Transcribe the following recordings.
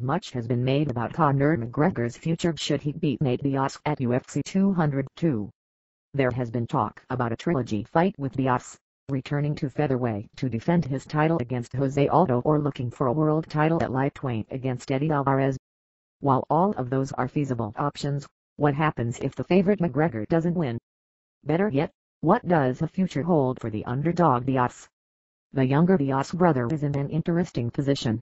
Much has been made about Conor McGregor's future should he beat Nate Diaz at UFC 202. There has been talk about a trilogy fight with Diaz, returning to featherweight to defend his title against Jose Aldo or looking for a world title at lightweight against Eddie Alvarez. While all of those are feasible options, what happens if the favorite McGregor doesn't win? Better yet, what does the future hold for the underdog Diaz? The younger Diaz brother is in an interesting position.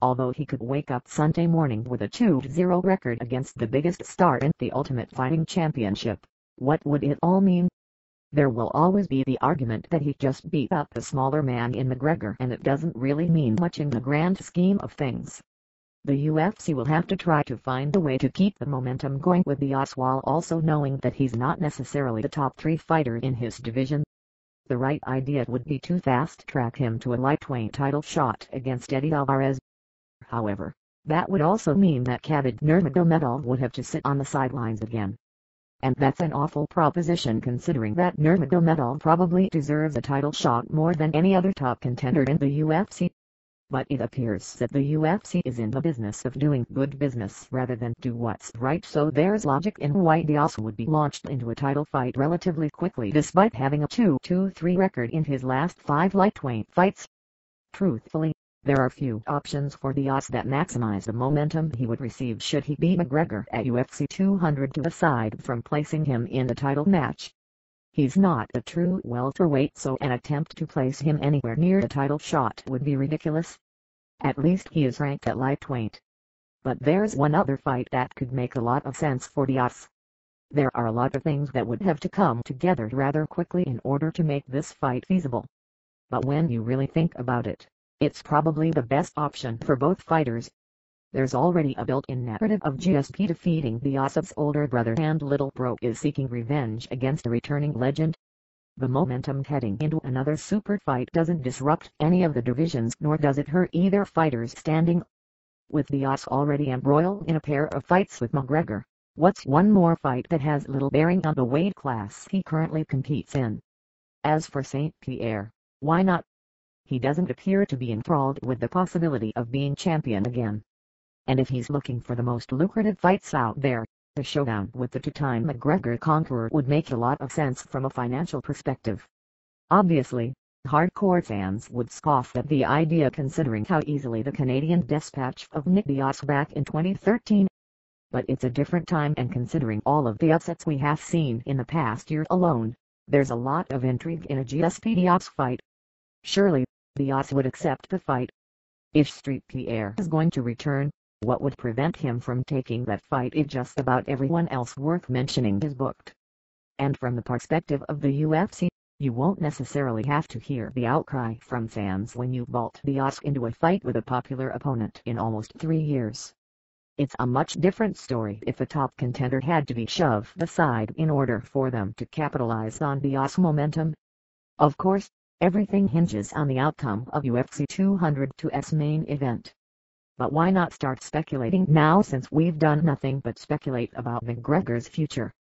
Although he could wake up Sunday morning with a 2-0 record against the biggest star in the Ultimate Fighting Championship, what would it all mean? There will always be the argument that he just beat up a smaller man in McGregor and it doesn't really mean much in the grand scheme of things. The UFC will have to try to find a way to keep the momentum going with Diaz while also knowing that he's not necessarily the top 3 fighter in his division. The right idea would be to fast-track him to a lightweight title shot against Eddie Alvarez. However, that would also mean that Khabib Nurmagomedov would have to sit on the sidelines again. And that's an awful proposition considering that Nurmagomedov probably deserves a title shot more than any other top contender in the UFC. But it appears that the UFC is in the business of doing good business rather than do what's right, so there's logic in why Diaz would be launched into a title fight relatively quickly despite having a 2-3 record in his last 5 lightweight fights. Truthfully, there are few options for Diaz that maximize the momentum he would receive should he beat McGregor at UFC 202 aside from placing him in the title match. He's not a true welterweight, so an attempt to place him anywhere near a title shot would be ridiculous. At least he is ranked at lightweight. But there's one other fight that could make a lot of sense for Diaz. There are a lot of things that would have to come together rather quickly in order to make this fight feasible. But when you really think about it, it's probably the best option for both fighters. There's already a built-in narrative of GSP defeating Diaz's older brother and little bro is seeking revenge against a returning legend. The momentum heading into another super fight doesn't disrupt any of the divisions nor does it hurt either fighter's standing. With Diaz already embroiled in a pair of fights with McGregor, what's one more fight that has little bearing on the weight class he currently competes in? As for St. Pierre, why not? He doesn't appear to be enthralled with the possibility of being champion again. And if he's looking for the most lucrative fights out there, the showdown with the 2-time McGregor conqueror would make a lot of sense from a financial perspective. Obviously, hardcore fans would scoff at the idea considering how easily the Canadian dispatched of Nick Diaz back in 2013. But it's a different time, and considering all of the upsets we have seen in the past year alone, there's a lot of intrigue in a GSP Diaz fight. Surely, Diaz would accept the fight. If St. Pierre is going to return, what would prevent him from taking that fight if just about everyone else worth mentioning is booked? And from the perspective of the UFC, you won't necessarily have to hear the outcry from fans when you vault Diaz into a fight with a popular opponent in almost 3 years. It's a much different story if a top contender had to be shoved aside in order for them to capitalize on Diaz's momentum. Of course, everything hinges on the outcome of UFC 202's main event. But why not start speculating now, since we've done nothing but speculate about McGregor's future?